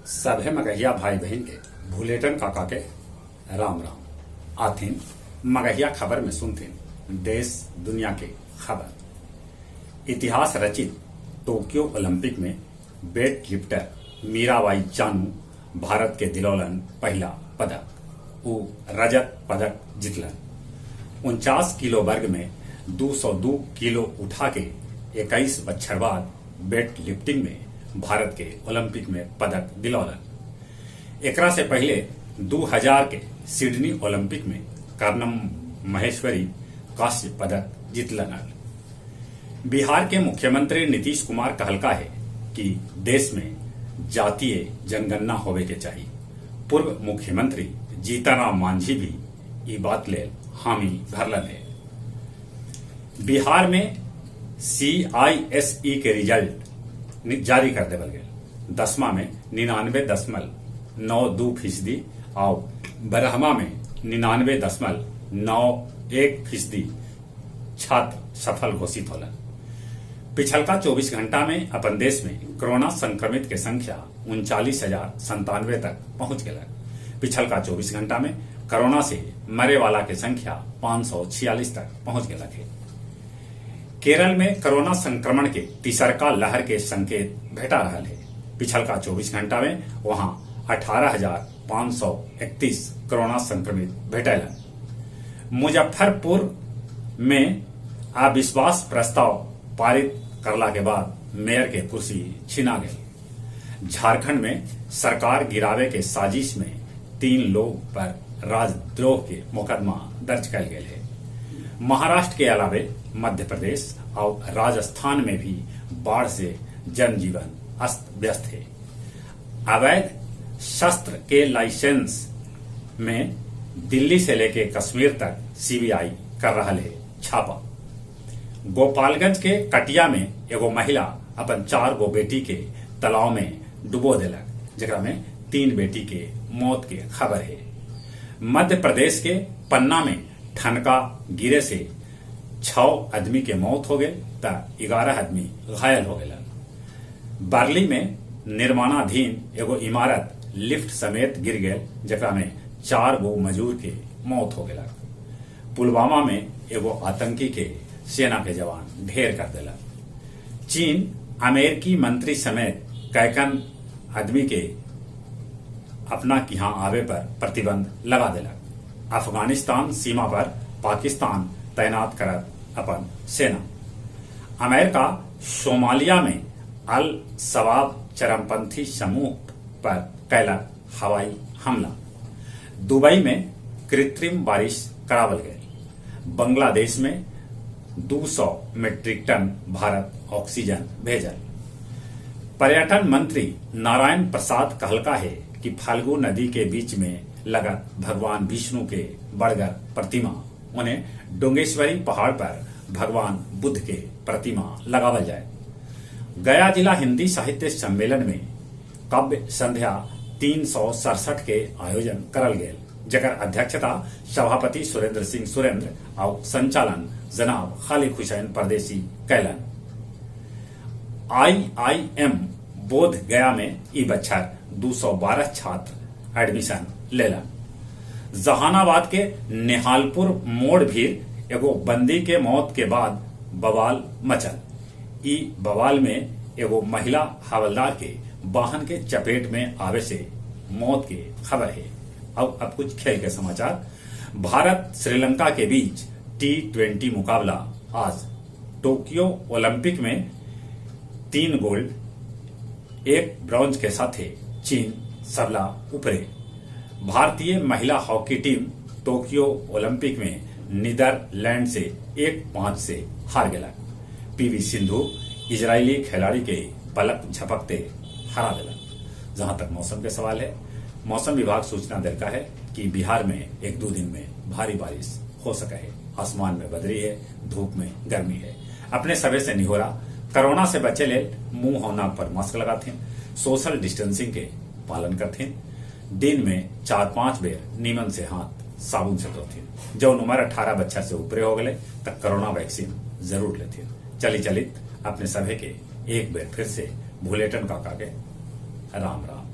सभे मगहिया भाई बहन के भूलेटन काका के राम राम। आथिन मगहिया खबर में सुनथिन देश दुनिया के खबर। इतिहास रचित टोक्यो ओलंपिक में वेट लिफ्टर मीराबाई चानू भारत के दिलौलन पहला पदक, वो रजत पदक जीतलन। 49 किलो वर्ग में 202 किलो उठा के 21 बछर बाद वेट लिफ्टिंग में भारत के ओलंपिक में पदक दिलौलन। एकरा से पहले 2000 के सिडनी ओलंपिक में कर्णम महेश्वरी कांस्य पदक जीतलन। बिहार के मुख्यमंत्री नीतीश कुमार कहलका है कि देश में जातीय जनगणना होवे के चाहिए। पूर्व मुख्यमंत्री जीतनराम मांझी भी ये बात ले हामी भरलन है। बिहार में CISE के रिजल्ट जारी कर देवल गए। 10वां में 99.92% और 12वां में 99.91% छात्र सफल घोषित होलन। पिछलका 24 घंटा में अपन देश में कोरोना संक्रमित के संख्या 39,097 तक पहुंच गया। पिछलका 24 घंटा में कोरोना से मरे वाला के संख्या 546 तक पहुंच गया है। केरल में कोरोना संक्रमण के तीसरका लहर के संकेत भेटा रहा है। पिछलका 24 घंटा में वहां 18,531 कोरोना संक्रमित भेटलन। मुजफ्फरपुर में अविश्वास प्रस्ताव पारित करला के बाद मेयर के कुर्सी छिना गई। झारखंड में सरकार गिरावे के साजिश में 3 लोग पर राजद्रोह के मुकदमा दर्ज कल गए है। महाराष्ट्र के अलावे मध्य प्रदेश और राजस्थान में भी बाढ़ से जनजीवन अस्त व्यस्त है। अवैध शस्त्र के लाइसेंस में दिल्ली से लेके कश्मीर तक CBI कर रहा है छापा। गोपालगंज के कटिया में एगो महिला अपन 4 गो बेटी के तालाब में डुबो देलक, जेकरा में 3 बेटी के मौत के खबर है। मध्य प्रदेश के पन्ना में ठनका गिरे से 6 आदमी के मौत हो गए तो 11 आदमी घायल हो गए। बरली में निर्माणाधीन एगो इमारत लिफ्ट समेत गिर गए, जेकरा में 4 गो मजूर के मौत हो गया। पुलवामा में एगो आतंकी के सेना के जवान ढेर कर दिला। चीन अमेरिकी मंत्री समेत कैकन आदमी के अपना यहाँ आवे पर प्रतिबंध लगा दिला। अफगानिस्तान सीमा पर पाकिस्तान तैनात करत अपन सेना। अमेरिका सोमालिया में अल शबाब चरमपंथी समूह पर कैलक हवाई हमला। दुबई में कृत्रिम बारिश करावल गए। बांग्लादेश में 200 मीट्रिक टन भारत ऑक्सीजन भेजल। पर्यटन मंत्री नारायण प्रसाद कहलका है कि फाल्गु नदी के बीच में लगत भगवान विष्णु के बड़गर प्रतिमा उन्हें डोंगेश्वरी पहाड़ पर भगवान बुद्ध के प्रतिमा लगावल जाए। गया जिला हिंदी साहित्य सम्मेलन में काव्य संध्या 367 के आयोजन करल गए, जकर अध्यक्षता सभापति सुरेंद्र सिंह सुरेंद्र और संचालन जनाब खालिद हुसैन परदेसी कैलन। IIM बोध गया में ई बच्चर 212 छात्र एडमिशन लेलन। जहानाबाद के निहालपुर मोड़ भी एगो बंदी के मौत के बाद बवाल मचल। ई बवाल में एगो महिला हवलदार के वाहन के चपेट में आवे से मौत के खबर है। अब कुछ खेल के समाचार। भारत श्रीलंका के बीच T20 मुकाबला आज। टोक्यो ओलंपिक में 3 गोल्ड 1 ब्रॉन्ज के साथ चीन सबला ऊपरे। भारतीय महिला हॉकी टीम टोक्यो ओलंपिक में नीदरलैंड से 1-5 से हार गया। PV सिंधु इजरायली खिलाड़ी के पलक झपकते हरा दिला। जहां तक मौसम के सवाल है, मौसम विभाग सूचना देता है कि बिहार में 1-2 दिन में भारी बारिश हो सके है। आसमान में बदरी है, धूप में गर्मी है। अपने सभी से निहोरा कोरोना से बचे ले मुंह और नाक पर मास्क लगाते, सोशल डिस्टेंसिंग के पालन करते, दिन में 4-5 बेर नीमन से हाथ साबुन से धोते। जौन उम्र 18 बच्चा से ऊपरे हो गए तक कोरोना वैक्सीन जरूर लेते। चलित अपने सभी के एक बेर फिर से भूलेटन काका के राम राम।